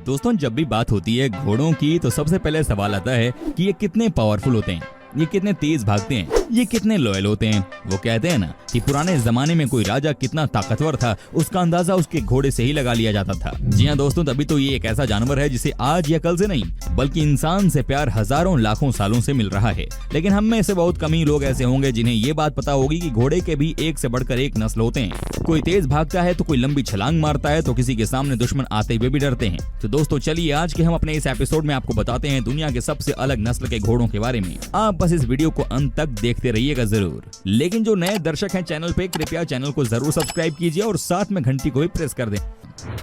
दोस्तों जब भी बात होती है घोड़ों की तो सबसे पहले सवाल आता है कि ये कितने पावरफुल होते हैं, ये कितने तेज भागते हैं, ये कितने लॉयल होते हैं। वो कहते हैं ना कि पुराने जमाने में कोई राजा कितना ताकतवर था उसका अंदाजा उसके घोड़े से ही लगा लिया जाता था। जी हाँ दोस्तों, तभी तो ये एक ऐसा जानवर है जिसे आज या कल से नहीं बल्कि इंसान से प्यार हजारों लाखों सालों से मिल रहा है। लेकिन हम में से बहुत कम ही लोग ऐसे होंगे जिन्हें ये बात पता होगी कि घोड़े के भी एक से बढ़कर एक नस्ल होते हैं। कोई तेज भागता है तो कोई लंबी छलांग मारता है तो किसी के सामने दुश्मन आते हुए भी डरते हैं। तो दोस्तों चलिए आज के हम अपने इस एपिसोड में आपको बताते हैं दुनिया के सबसे अलग नस्ल के घोड़ों के बारे में। आप बस इस वीडियो को अंत तक देखते रहिएगा जरूर। लेकिन जो नए दर्शक हैं चैनल पे, कृपया चैनल को जरूर सब्सक्राइब कीजिए और साथ में घंटी को भी प्रेस कर दें।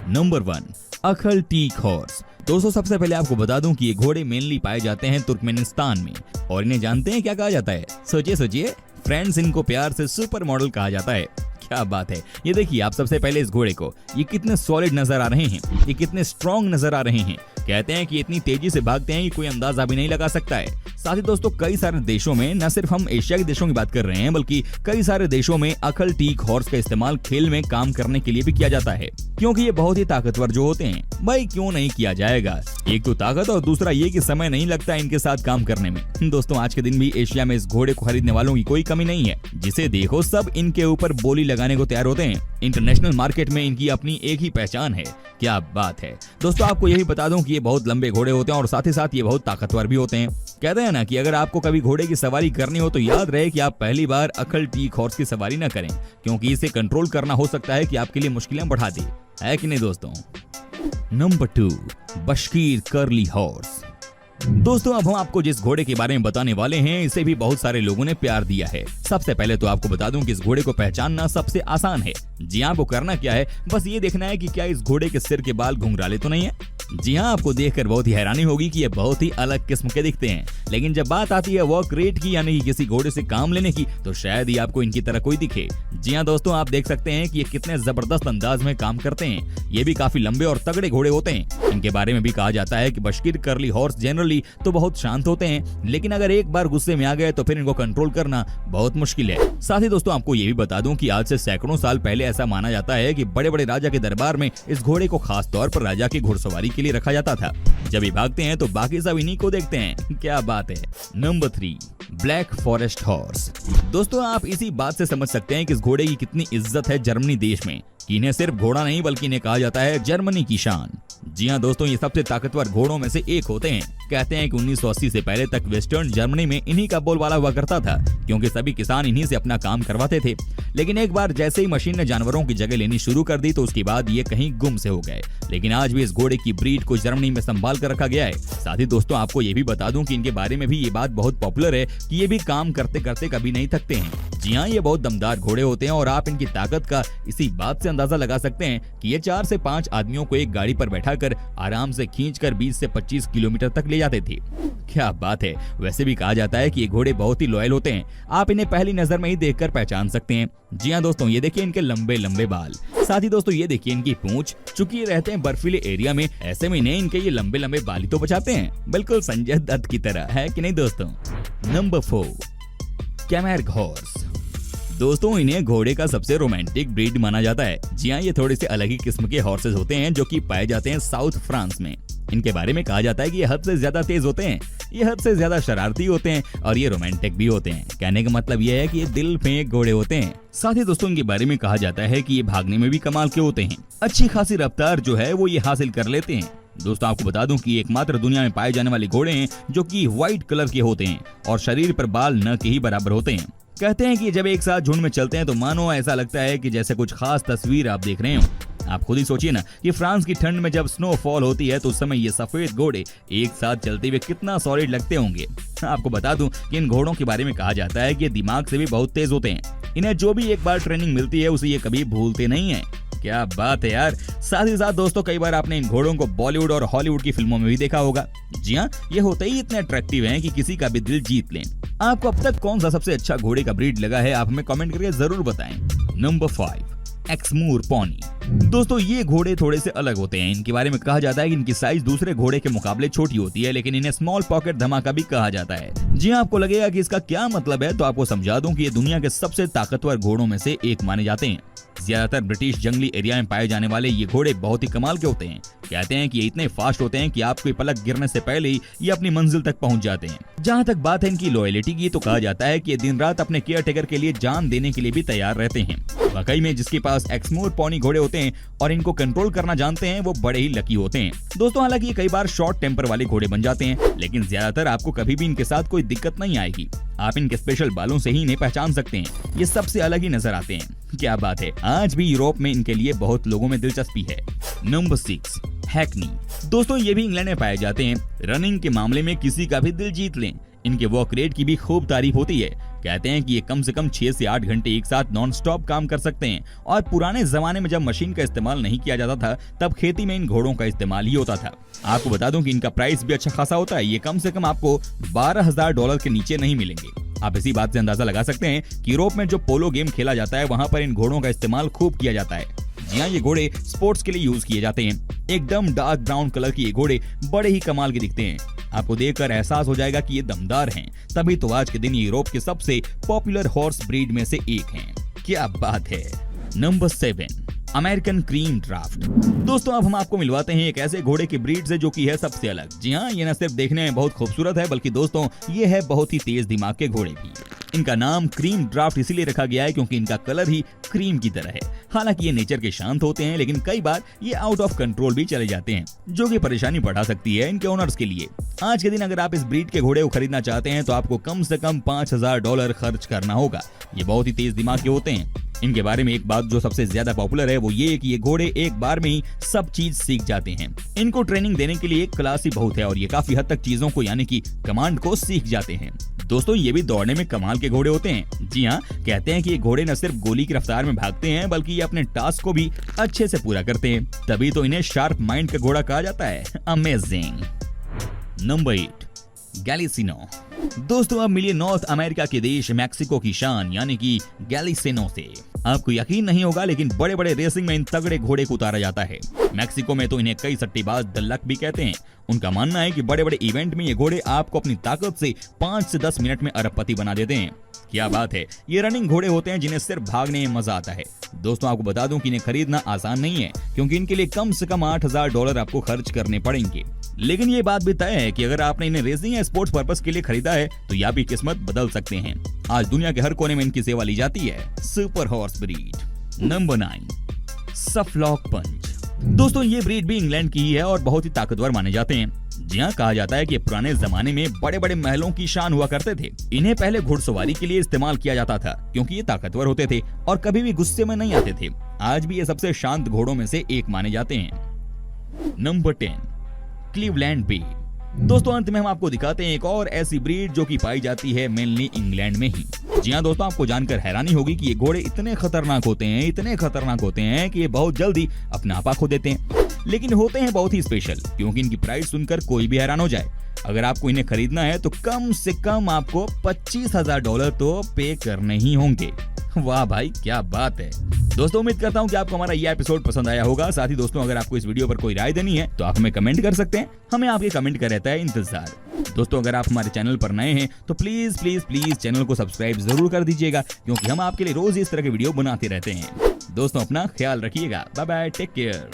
Number 1, Akhal Teke horse. दोस्तों सबसे पहले आपको बता दूं कि ये घोड़े मेनली पाए जाते हैं तुर्कमेनिस्तान में। और इन्हें जानते हैं क्या कहा जाता है? सोचिए फ्रेंड्स, इनको प्यार से सुपर मॉडल कहा जाता है। क्या बात है। ये देखिए आप सबसे पहले इस घोड़े को, ये कितने सॉलिड नजर आ रहे हैं, ये कितने स्ट्रॉन्ग नजर आ रहे हैं। कहते हैं कि इतनी तेजी से भागते हैं कि कोई अंदाजा भी नहीं लगा सकता है। साथ ही दोस्तों कई सारे देशों में, न सिर्फ हम एशिया के देशों की बात कर रहे हैं बल्कि कई सारे देशों में अखल टीक हॉर्स का इस्तेमाल खेल में काम करने के लिए भी किया जाता है, क्योंकि ये बहुत ही ताकतवर जो होते हैं। भाई क्यों नहीं किया जाएगा, एक तो ताकत और दूसरा ये कि समय नहीं लगता इनके साथ काम करने में। दोस्तों आज के दिन भी एशिया में इस घोड़े को खरीदने वालों की कोई कमी नहीं है। जिसे देखो सब इनके ऊपर बोली लगाने को तैयार होते हैं। इंटरनेशनल मार्केट में इनकी अपनी एक ही पहचान है। क्या बात है। दोस्तों आपको यही बता दूं कि ये बहुत लंबे घोड़े होते हैं और साथ ही साथ ये बहुत ताकतवर भी होते हैं। कहते हैं ना कि अगर आपको कभी घोड़े की सवारी करनी हो तो याद रहे कि आप पहली बार अखल टीक हॉर्स की सवारी न करें, क्योंकि इसे कंट्रोल करना हो सकता है कि आपके लिए मुश्किलें बढ़ा दे, है कि नहीं दोस्तों। Number 2, बशकीर curly horse. दोस्तों अब हम आपको जिस घोड़े के बारे में बताने वाले हैं इसे भी बहुत सारे लोगों ने प्यार दिया है। सबसे पहले तो आपको बता दूं कि इस घोड़े को पहचानना सबसे आसान है। जी हाँ, आपको करना क्या है, बस ये देखना है कि क्या इस घोड़े के सिर के बाल घुंघराले तो नहीं है। जी हाँ, आपको देखकर बहुत ही हैरानी होगी कि ये बहुत ही अलग किस्म के दिखते हैं। लेकिन जब बात आती है वर्क रेट की यानी कि किसी घोड़े से काम लेने की, तो शायद ही आपको इनकी तरह कोई दिखे। जी हाँ दोस्तों, आप देख सकते हैं कि ये कितने जबरदस्त अंदाज में काम करते हैं। ये भी काफी लंबे और तगड़े घोड़े होते हैं। इनके बारे में भी कहा जाता है कि बशकीर कर्ली हॉर्स जनरली तो बहुत शांत होते हैं, लेकिन अगर एक बार गुस्से में आ गए तो फिर इनको कंट्रोल करना बहुत मुश्किल है। साथ ही दोस्तों आपको ये भी बता दूं कि आज से सैकड़ों साल पहले ऐसा माना जाता है कि बड़े बड़े राजा के दरबार में इस घोड़े को खास तौर पर राजा की घुड़सवारी के लिए रखा जाता था। जब ये भागते हैं तो बाकी सब इन्हीं को देखते हैं। क्या बात है। Number 3, black forest horse. दोस्तों आप इसी बात से समझ सकते हैं कि इस घोड़े की कितनी इज्जत है जर्मनी देश में, कि इन्हें सिर्फ घोड़ा नहीं बल्कि इन्हें कहा जाता है जर्मनी की शान। जी हाँ दोस्तों, ये सबसे ताकतवर घोड़ों में से एक होते हैं। कहते हैं कि 1980 से पहले तक वेस्टर्न जर्मनी में इन्हीं का बोलबाला हुआ करता था, क्योंकि सभी किसान इन्हीं से अपना काम करवाते थे। लेकिन एक बार जैसे ही मशीन ने जानवरों की जगह लेनी शुरू कर दी तो उसके बाद ये कहीं गुम से हो गए। लेकिन आज भी इस घोड़े की ब्रीड को जर्मनी में संभाल कर रखा गया है। साथ ही दोस्तों आपको ये भी बता दूं कि इनके बारे में भी ये बात बहुत पॉपुलर है कि ये भी काम करते करते कभी नहीं थकते हैं। जी हाँ, ये बहुत दमदार घोड़े होते हैं और आप इनकी ताकत का इसी बात से अंदाजा लगा सकते हैं कि ये 4 से 5 आदमियों को एक गाड़ी पर बैठाकर आराम से खींचकर 20 से 25 किलोमीटर तक ले जाते थे। क्या बात है। वैसे भी कहा जाता है कि ये घोड़े बहुत ही लॉयल होते हैं। आप इन्हें पहली नजर में ही देखकर पहचान सकते हैं। जी हाँ दोस्तों, ये देखिए इनके लंबे लंबे बाल। साथ ही दोस्तों ये देखिए इनकी पूंछ। चूंकि ये रहते हैं बर्फीले एरिया में, ऐसे में इन्हें इनके ये लंबे लंबे बाल ही तो बचाते हैं, बिल्कुल संजय दत्त की तरह, है कि नहीं दोस्तों। Number 4, Camargue horse. दोस्तों इन्हें घोड़े का सबसे रोमांटिक ब्रीड माना जाता है। जी हाँ, ये थोड़े से अलग ही किस्म के हॉर्सेस होते हैं जो कि पाए जाते हैं साउथ फ्रांस में। इनके बारे में कहा जाता है कि ये हद से ज्यादा तेज होते हैं, ये हद से ज्यादा शरारती होते हैं और ये रोमांटिक भी होते हैं। कहने का मतलब ये है कि ये दिल फेंक घोड़े होते हैं। साथ ही दोस्तों इनके बारे में कहा जाता है कि ये भागने में भी कमाल के होते हैं। अच्छी खासी रफ्तार जो है वो ये हासिल कर लेते हैं। दोस्तों आपको बता दूं कि एकमात्र दुनिया में पाए जाने वाले घोड़े हैं जो कि व्हाइट कलर के होते हैं और शरीर पर बाल न के ही बराबर होते हैं। कहते हैं कि जब एक साथ झुंड में चलते हैं तो मानो ऐसा लगता है कि जैसे कुछ खास तस्वीर आप देख रहे हो। आप खुद ही सोचिए ना कि फ्रांस की ठंड में जब स्नोफॉल होती है तो उस समय ये सफेद घोड़े एक साथ चलते हुए कितना सॉलिड लगते होंगे। आपको बता दूं कि इन घोड़ों के बारे में कहा जाता है कि ये दिमाग से भी बहुत तेज होते हैं। इन्हें जो भी एक बार ट्रेनिंग मिलती है उसे ये कभी भूलते नहीं है। क्या बात है यार। साथ ही साथ दोस्तों कई बार आपने इन घोड़ों को बॉलीवुड और हॉलीवुड की फिल्मों में भी देखा होगा। जी हाँ, ये होते ही इतने अट्रैक्टिव हैं कि किसी का भी दिल जीत लें। आपको अब तक कौन सा सबसे अच्छा घोड़े का ब्रीड लगा है, आप हमें कमेंट करके जरूर बताएं। Number 5, Exmoor pony. दोस्तों ये घोड़े थोड़े से अलग होते हैं। इनके बारे में कहा जाता है कि इनकी साइज दूसरे घोड़े के मुकाबले छोटी होती है, लेकिन इन्हें स्मॉल पॉकेट धमाका भी कहा जाता है। जी हाँ, आपको लगेगा कि इसका क्या मतलब है, तो आपको समझा दूं कि ये दुनिया के सबसे ताकतवर घोड़ों में से एक माने जाते हैं। ज्यादातर ब्रिटिश जंगली एरिया में पाए जाने वाले ये घोड़े बहुत ही कमाल के होते हैं। कहते हैं कि ये इतने फास्ट होते हैं कि आपको पलक गिरने से पहले ही ये अपनी मंजिल तक पहुंच जाते हैं। जहां तक बात है इनकी लॉयल्टी की, तो कहा जाता है कि ये दिन रात अपने केयर टेकर के लिए जान देने के लिए भी तैयार रहते हैं। वाकई में जिसके पास एक्समोर पॉनी घोड़े होते हैं और इनको कंट्रोल करना जानते हैं, वो बड़े ही लकी होते हैं। दोस्तों हालांकि ये कई बार शॉर्ट टेम्पर वाले घोड़े बन जाते हैं, लेकिन ज्यादातर आपको कभी भी इनके साथ कोई दिक्कत नहीं आएगी। आप इनके स्पेशल बालों से ही इन्हें पहचान सकते हैं। ये सबसे अलग ही नजर आते हैं। क्या बात है, आज भी यूरोप में इनके लिए बहुत लोगों में दिलचस्पी है। Number 6, Hackney. दोस्तों ये भी इंग्लैंड में पाए जाते हैं। रनिंग के मामले में किसी का भी दिल जीत लें। इनके वॉक रेट की भी खूब तारीफ होती है। कहते हैं कि ये कम से कम 6 से 8 घंटे एक साथ नॉन स्टॉप काम कर सकते हैं। और पुराने जमाने में जब मशीन का इस्तेमाल नहीं किया जाता था, तब खेती में इन घोड़ों का इस्तेमाल ही होता था। आपको बता दूं कि इनका प्राइस भी अच्छा खासा होता है। ये कम से कम आपको $12,000 के नीचे नहीं मिलेंगे। आप इसी बात से अंदाजा लगा सकते हैं कि यूरोप में जो पोलो गेम खेला जाता है, वहाँ पर इन घोड़ों का इस्तेमाल खूब किया जाता है। जी हाँ, ये घोड़े स्पोर्ट्स के लिए यूज किए जाते हैं। एकदम डार्क ब्राउन कलर के ये घोड़े बड़े ही कमाल के दिखते हैं। आपको देखकर एहसास हो जाएगा कि ये दमदार हैं। तभी तो आज के दिन ये यूरोप के सबसे पॉपुलर हॉर्स ब्रीड में से एक हैं। क्या बात है। Number 7, American cream draft. दोस्तों अब हम आपको मिलवाते हैं एक ऐसे घोड़े की ब्रीड से जो कि है सबसे अलग। जी हाँ, ये न सिर्फ देखने में बहुत खूबसूरत है, बल्कि दोस्तों ये है बहुत ही तेज दिमाग के घोड़े भी। इनका नाम क्रीम ड्राफ्ट इसीलिए रखा गया है क्योंकि इनका कलर ही क्रीम की तरह है। हालांकि ये नेचर के शांत होते हैं, लेकिन कई बार ये आउट ऑफ कंट्रोल भी चले जाते हैं, जो कि परेशानी बढ़ा सकती है इनके ओनर्स के लिए। आज के दिन अगर आप इस ब्रीड के घोड़े को खरीदना चाहते हैं, तो आपको कम से कम $5,000 खर्च करना होगा। ये बहुत ही तेज दिमाग के होते हैं। इनके बारे में एक बात जो सबसे ज्यादा पॉपुलर है, वो ये कि ये घोड़े एक बार में ही सब चीज सीख जाते हैं। इनको ट्रेनिंग देने के लिए एक क्लास ही बहुत है और ये काफी हद तक चीजों को यानी कि कमांड को सीख जाते हैं। दोस्तों ये भी दौड़ने में कमाल के घोड़े होते हैं। जी हाँ, कहते हैं कि ये घोड़े न सिर्फ गोली की रफ्तार में भागते हैं, बल्कि ये अपने टास्क को भी अच्छे से पूरा करते हैं। तभी तो इन्हें शार्प माइंड का घोड़ा कहा जाता है। अमेजिंग। नंबर 8, गैलिसिनो। दोस्तों अब मिलिए नॉर्थ अमेरिका के देश मैक्सिको की शान यानी कि गैलिसिनो से। आपको यकीन नहीं होगा, लेकिन बड़े बड़े रेसिंग में इन तगड़े घोड़े को उतारा जाता है। मैक्सिको में तो इन्हें कई सट्टेबाज द लक भी कहते हैं। उनका मानना है कि बड़े बड़े इवेंट में ये घोड़े आपको अपनी ताकत से 5 से 10 मिनट में अरबपति बना देते हैं। क्या बात है। ये रनिंग घोड़े होते हैं जिन्हें सिर्फ भागने में मजा आता है। दोस्तों आपको बता दूं कि इन्हें खरीदना आसान नहीं है, क्योंकि इनके लिए कम से कम $8,000 आपको खर्च करने पड़ेंगे। लेकिन ये बात भी तय है कि अगर आपने इन्हें रेसिंग या स्पोर्ट्स पर्पस के लिए खरीदा है, तो यह भी किस्मत बदल सकते हैं। आज दुनिया के हर कोने में इनकी सेवा ली जाती है। Super horse breed. नंबर 9, सफलॉक पंच। दोस्तों ये ब्रीड भी इंग्लैंड की ही है और बहुत ही ताकतवर माने जाते हैं। जी हाँ, कहा जाता है कि पुराने जमाने में बड़े बड़े महलों की शान हुआ करते थे। इन्हें पहले घुड़सवारी के लिए इस्तेमाल किया जाता था, क्योंकि ये ताकतवर होते थे और कभी भी गुस्से में नहीं आते थे। आज भी ये सबसे शांत घोड़ों में से एक माने जाते हैं। नंबर 10, क्लीवलैंड बे। दोस्तों अंत में हम आपको दिखाते हैं एक और ऐसी ब्रीड जो कि पाई जाती है मेनली इंग्लैंड में ही। जी हाँ दोस्तों, आपको जानकर हैरानी होगी कि ये घोड़े इतने खतरनाक होते हैं कि ये बहुत जल्दी अपना आपा खो देते हैं, लेकिन होते हैं बहुत ही स्पेशल, क्योंकि इनकी प्राइस सुनकर कोई भी हैरान हो जाए। अगर आपको इन्हें खरीदना है तो कम से कम आपको $25,000 तो पे करने ही होंगे। वाह भाई क्या बात है। दोस्तों उम्मीद करता हूँ कि आपको हमारा ये एपिसोड पसंद आया होगा। साथ ही दोस्तों अगर आपको इस वीडियो पर कोई राय देनी है तो आप हमें कमेंट कर सकते हैं। हमें आपके कमेंट का रहता है इंतजार। दोस्तों अगर आप हमारे चैनल पर नए हैं तो प्लीज प्लीज प्लीज चैनल को सब्सक्राइब जरूर कर दीजिएगा, क्योंकि हम आपके लिए रोज इस तरह के वीडियो बनाते रहते हैं। दोस्तों अपना ख्याल रखिएगा। Bye bye, take care.